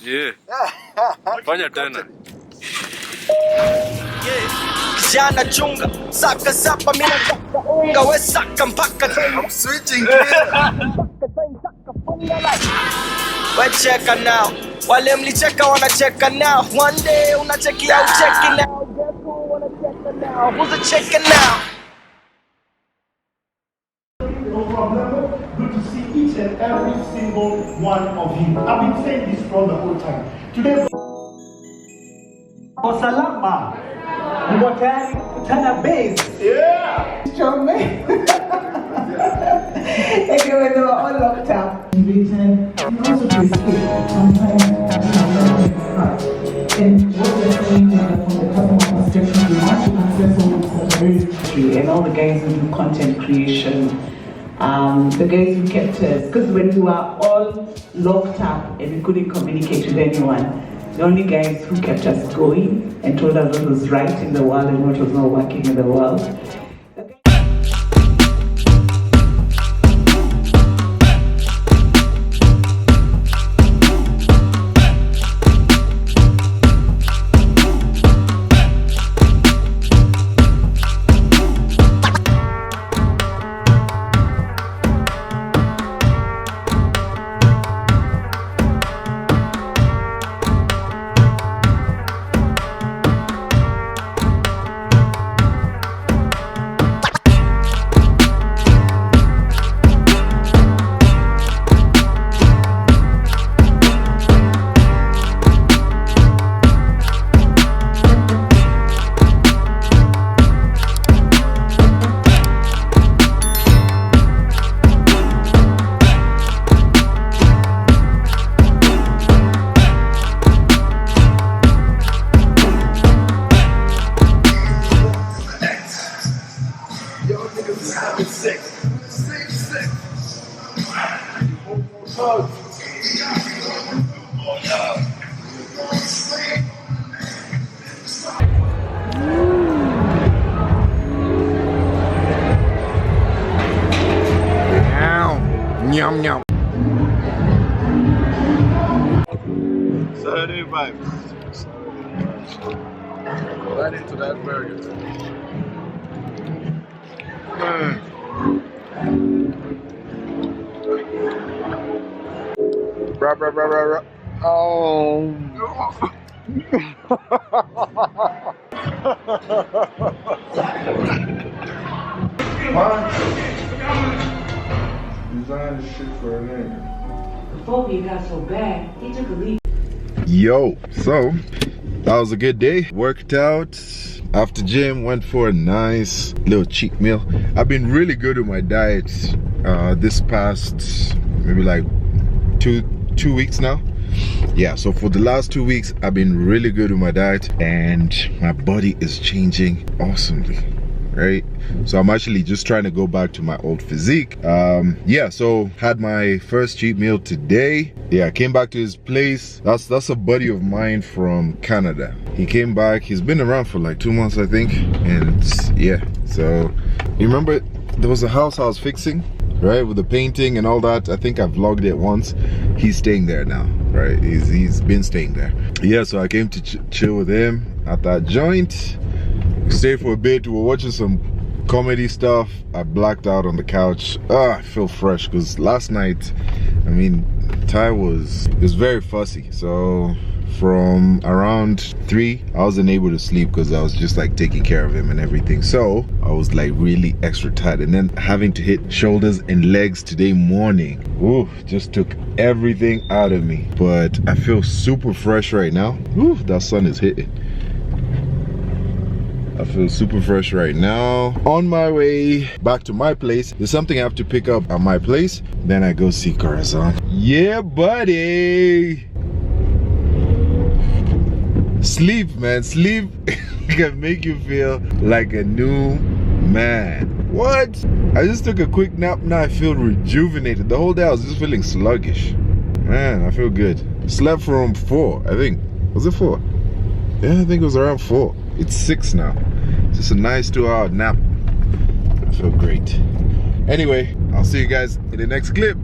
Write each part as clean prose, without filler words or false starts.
Yeah. Fanya tena. Kijana chunga, saka sapa mina saka unga, we saka mpaka tena. I'm switching gears. We cheka now, wale mlicheka wanacheka now. One day unacheki au cheki now. Guess who wanna cheka now? Who's a cheka now? Good to see each and every single one of you. I've been saying this from the whole time. Today, Salama, you got Tana base. Yeah! Strong man. Again, when they were all locked up. Written, and also to escape sometimes and what we're saying from the customer perspective, we want to access all the community and all the guys who do content creation. The guys who kept us, because when we were all locked up and we couldn't communicate with anyone, the only guys who kept us going and told us what was right in the world and what was not working in the world. Yum yum. Saturday vibes. Right into that burger. Rah. Oh. Design this shit for a nigga. Before we got so bad, he took a leap. Yo, so that was a good day. Worked out after gym, went for a nice little cheat meal. I've been really good with my diet this past maybe like two weeks now. Yeah, so for the last 2 weeks I've been really good with my diet and my body is changing awesomely, right? So I'm actually just trying to go back to my old physique. Yeah, so had my first cheat meal today. Yeah, I came back to his place. That's a buddy of mine from Canada. He came back. He's been around for like 2 months, I think. And yeah, so you remember there was a house I was fixing, right, with the painting and all that. I think I vlogged it once. He's staying there now, right? He's been staying there. Yeah, so I came to chill with him at that joint. Stayed for a bit. We were watching some comedy stuff. I blacked out on the couch. I feel fresh because last night, I mean, Ty was very fussy. So from around 3, I wasn't able to sleep because I was just like taking care of him and everything. So I was like really extra tired, and then having to hit shoulders and legs today morning, ooh, just took everything out of me. But I feel super fresh right now. Ooh, that sun is hitting. I feel super fresh right now. On my way back to my place. There's something I have to pick up at my place. Then I go see Corazon. Yeah, buddy. Sleep, man. Sleep can make you feel like a new man. What? I just took a quick nap. Now I feel rejuvenated. The whole day I was just feeling sluggish. Man, I feel good. Slept from 4, I think. Was it 4? Yeah, I think it was around 4. It's 6 now. Just a nice 2-hour nap. I feel great. Anyway, I'll see you guys in the next clip.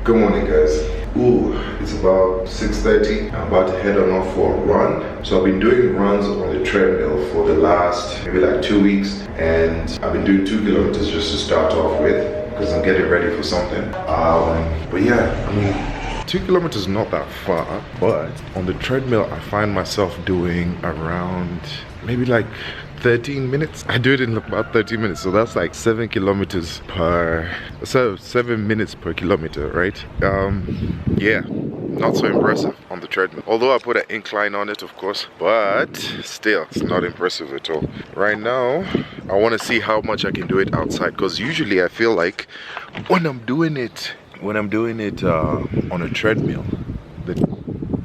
Good morning, guys. Ooh, it's about 6:30. I'm about to head on off for a run. So I've been doing runs on the treadmill for the last maybe like 2 weeks, and I've been doing 2 kilometers just to start off with because I'm getting ready for something. But yeah, I mean, 2 kilometers is not that far, but on the treadmill I find myself doing around maybe like 13 minutes. I do it in about 13 minutes, so that's like 7 minutes per kilometer, right? Yeah, not so impressive on the treadmill, although I put an incline on it, of course, but still it's not impressive at all. Right now I want to see how much I can do it outside, because usually I feel like when I'm doing it on a treadmill,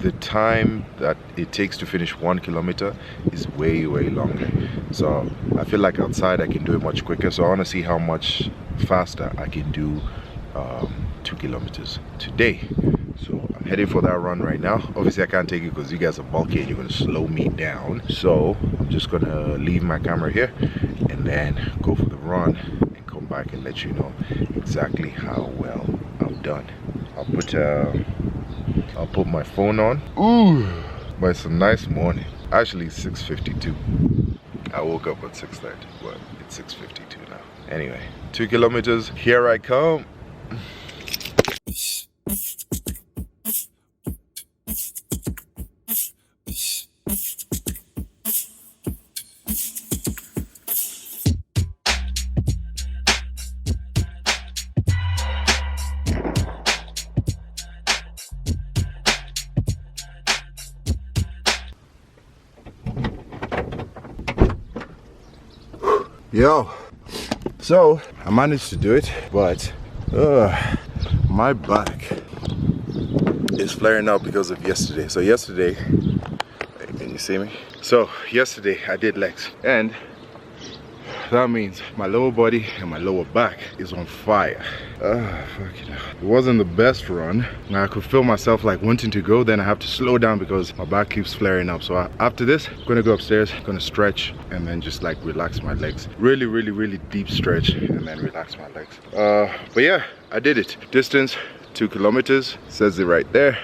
the time that it takes to finish 1 kilometer is way longer. So I feel like outside I can do it much quicker. So I want to see how much faster I can do 2 kilometers today. So I'm heading for that run right now. Obviously I can't take it because you guys are bulky and you're going to slow me down. So I'm just going to leave my camera here and then go for the run and come back and let you know exactly how well I've done. I'll put my phone on. Ooh, but it's a nice morning. Actually 6:52. I woke up at 6:30, but it's 6:52 now. Anyway, 2 kilometers, here I come. Yo, so I managed to do it, but my back is flaring up because of yesterday. So yesterday, can you see me? So yesterday I did legs, and that means my lower body and my lower back is on fire. Fucking hell. It wasn't the best run. I could feel myself like wanting to go, then I have to slow down because my back keeps flaring up. So after this, I'm gonna go upstairs, gonna stretch, and then just like relax my legs. Really deep stretch, and then relax my legs. But yeah, I did it. Distance 2 kilometers, says it right there.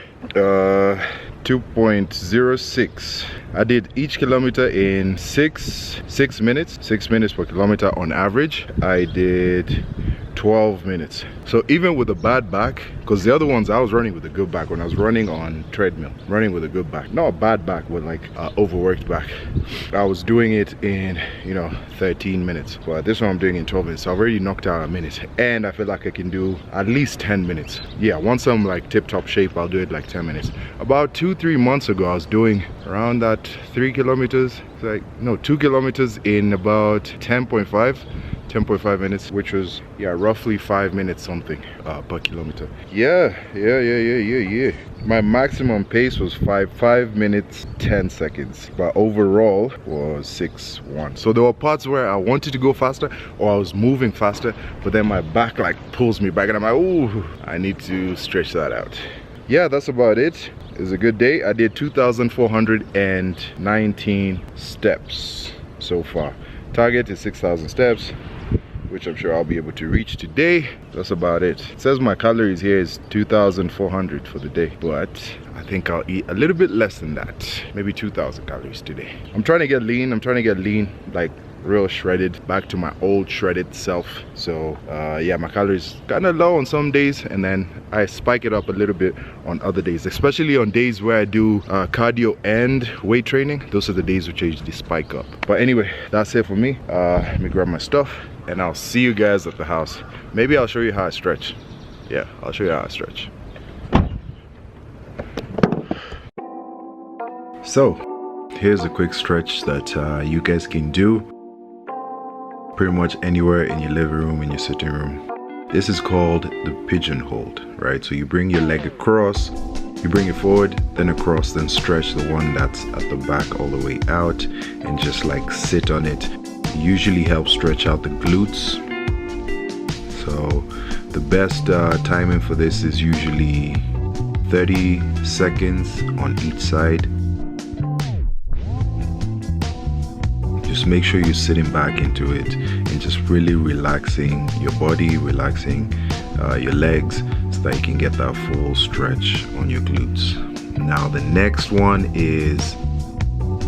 2.06. I did each kilometer in 6 minutes. 6 minutes per kilometer on average. I did 12 minutes. So even with a bad back, because the other ones I was running with a good back when I was running on treadmill, running with a good back, not a bad back, but like overworked back, I was doing it in 13 minutes. But this one I'm doing in 12 minutes. So I've already knocked out a minute, and I feel like I can do at least 10 minutes. Yeah, once I'm like tip-top shape, I'll do it like 10 minutes. About 2-3 months ago I was doing around that 3 kilometers, like no 2 kilometers in about 10.5 minutes, which was roughly 5 minutes something per kilometer. Yeah. My maximum pace was 5 minutes 10 seconds, but overall was 6:1. So there were parts where I wanted to go faster or I was moving faster, but then my back like pulls me back and I'm like, ooh, I need to stretch that out. Yeah, that's about it. It's a good day. I did 2,419 steps so far. Target is 6,000 steps, which I'm sure I'll be able to reach today. That's about it. It says my calories here is 2,400 for the day, but I think I'll eat a little bit less than that, maybe 2,000 calories today. I'm trying to get lean. Like real shredded, back to my old shredded self. So yeah, my calories kind of low on some days, and then I spike it up a little bit on other days, especially on days where I do cardio and weight training. Those are the days which I usually spike up. But anyway, that's it for me. Let me grab my stuff and I'll see you guys at the house. Maybe I'll show you how I stretch. Yeah, I'll show you how I stretch. So here's a quick stretch that you guys can do pretty much anywhere in your living room, in your sitting room. This is called the pigeon hold, right? So you bring your leg across, you bring it forward, then across, then stretch the one that's at the back all the way out and just like sit on it. Usually helps stretch out the glutes. So the best timing for this is usually 30 seconds on each side. Just make sure you're sitting back into it and just really relaxing your body, relaxing your legs, so that you can get that full stretch on your glutes. Now the next one is,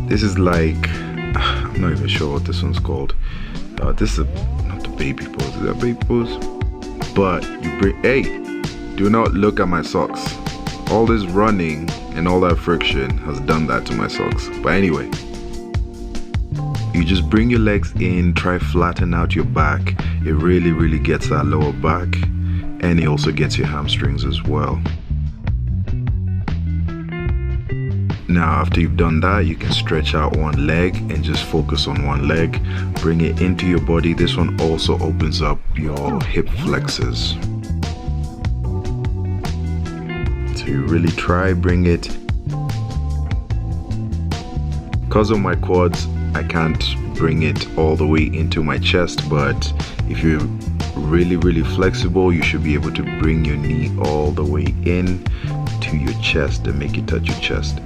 this is like, I'm not even sure what this one's called. This is not the baby pose. Is that baby pose? But you bring, hey, do not look at my socks. All this running and all that friction has done that to my socks. But anyway, you just bring your legs in, try flatten out your back. It really gets that lower back, and it also gets your hamstrings as well. Now after you've done that, you can stretch out one leg and just focus on one leg. Bring it into your body. This one also opens up your hip flexors. So you really try, bring it. Because of my quads, I can't bring it all the way into my chest, but if you're really flexible, you should be able to bring your knee all the way in to your chest and make it touch your chest.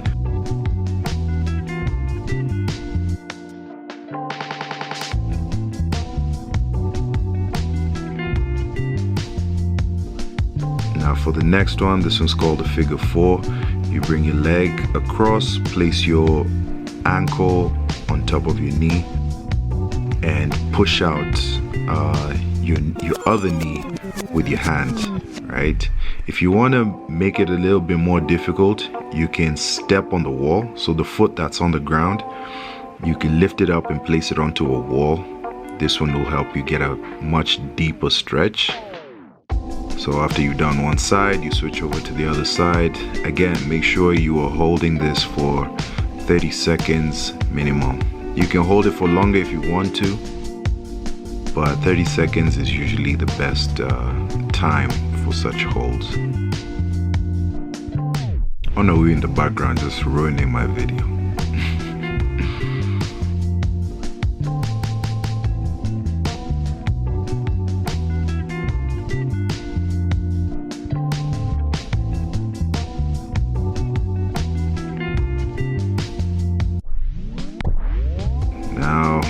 Now for the next one, this one's called the figure 4. You bring your leg across, place your ankle on top of your knee, and push out your other knee with your hand, right? If you want to make it a little bit more difficult, you can step on the wall. So the foot that's on the ground, you can lift it up and place it onto a wall. This one will help you get a much deeper stretch. So after you've done one side, you switch over to the other side. Again, make sure you are holding this for 30 seconds minimum. You can hold it for longer if you want to, but 30 seconds is usually the best time for such holds. Oh no, we're in the background just ruining my video. Now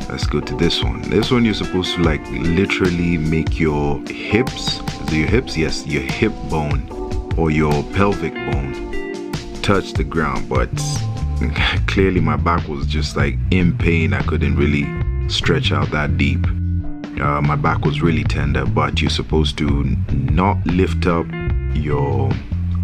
let's go to this one. This one you're supposed to like literally make your hips, your hips, yes, your hip bone or your pelvic bone touch the ground, but clearly my back was just like in pain. I couldn't really stretch out that deep. My back was really tender, but you're supposed to not lift up your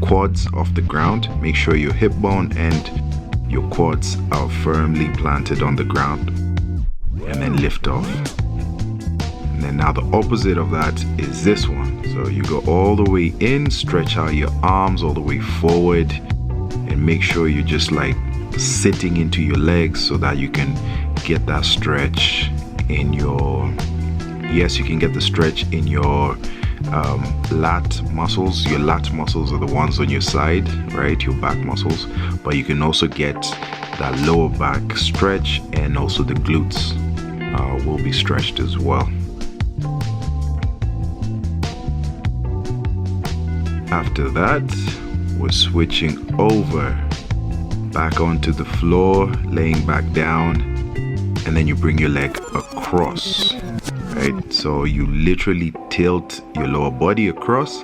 quads off the ground. Make sure your hip bone and your quads are firmly planted on the ground, and then lift off. And then now the opposite of that is this one. So you go all the way in, stretch out your arms all the way forward, and make sure you're just like sitting into your legs so that you can get that stretch in your, yes, you can get the stretch in your lat muscles. Your lat muscles are the ones on your side, right? Your back muscles, but you can also get that lower back stretch, and also the glutes will be stretched as well. After that, we're switching over back onto the floor, laying back down, and then you bring your leg across, right? So you literally tilt your lower body across.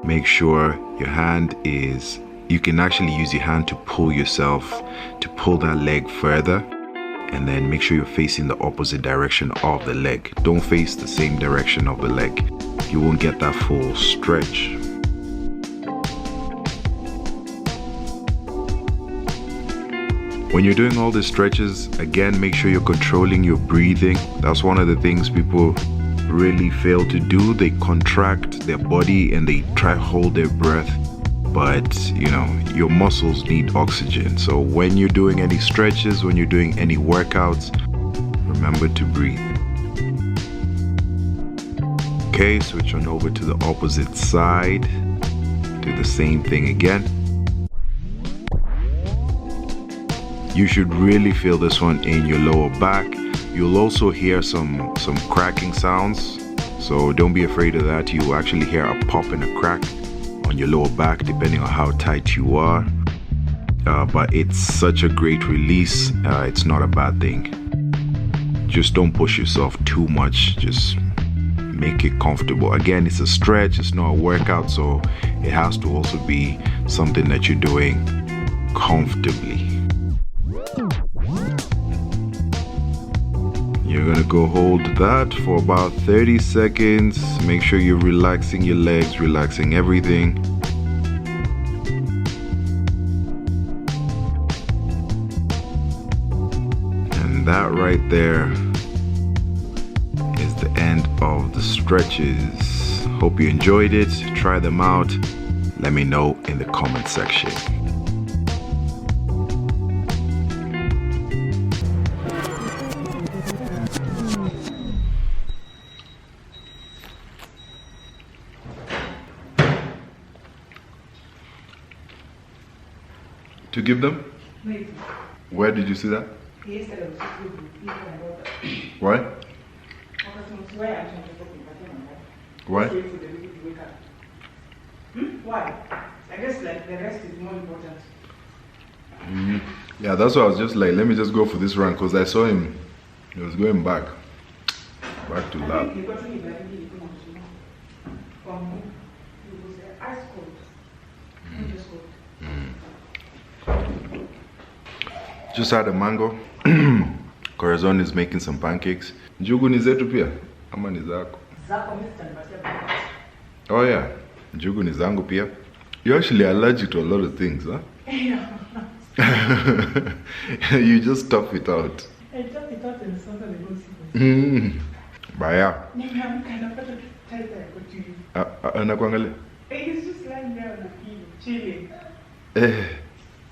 Make sure your hand is, you can actually use your hand to pull yourself, to pull that leg further, and then make sure you're facing the opposite direction of the leg. Don't face the same direction of the leg. You won't get that full stretch. When you're doing all these stretches, again, make sure you're controlling your breathing. That's one of the things people really fail to do. They contract their body and they try to hold their breath, but you know, your muscles need oxygen. So when you're doing any stretches, when you're doing any workouts, remember to breathe. Okay, switch on over to the opposite side. Do the same thing again. You should really feel this one in your lower back. You'll also hear some cracking sounds, so don't be afraid of that. You will actually hear a pop and a crack on your lower back depending on how tight you are. But it's such a great release. It's not a bad thing. Just don't push yourself too much. Just make it comfortable. Again, it's a stretch, it's not a workout, so it has to also be something that you're doing comfortably. You're gonna go hold that for about 30 seconds. Make sure you're relaxing your legs, relaxing everything. And that right there is the end of the stretches. Hope you enjoyed it. Try them out. Let me know in the comment section. To give them? Maybe. Where did you see that? Yesterday was just good. Why? Why? Why? I guess like the rest is more important. Yeah, that's why I was just like, let me just go for this run because I saw him. He was going back to lab. Just had a mango. Corazon is making some pancakes. Njugu ni zetu pia? Ama ni zako? Oh yeah, njugu ni zangu pia. You're actually allergic to a lot of things, huh? You just tough it out. I tough it out and sometimes I don't see. Baya. Anakuangalia? He's just lying there on the field, chilling.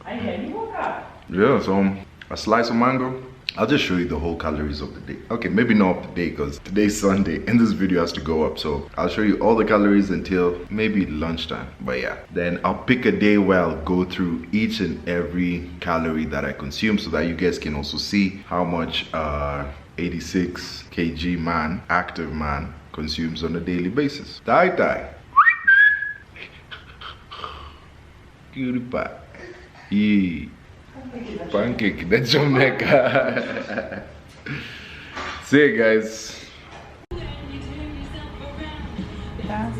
I hear you woke up. Yeah, so a slice of mango. I'll just show you the whole calories of the day. Okay, maybe not of the day because today's Sunday and this video has to go up. So I'll show you all the calories until maybe lunchtime. But yeah, then I'll pick a day where I'll go through each and every calorie that I consume so that you guys can also see how much 86 kg man, active man, consumes on a daily basis. Die. Cutie pie. Yeah. Pancake, that's Jamaica. See you guys. That's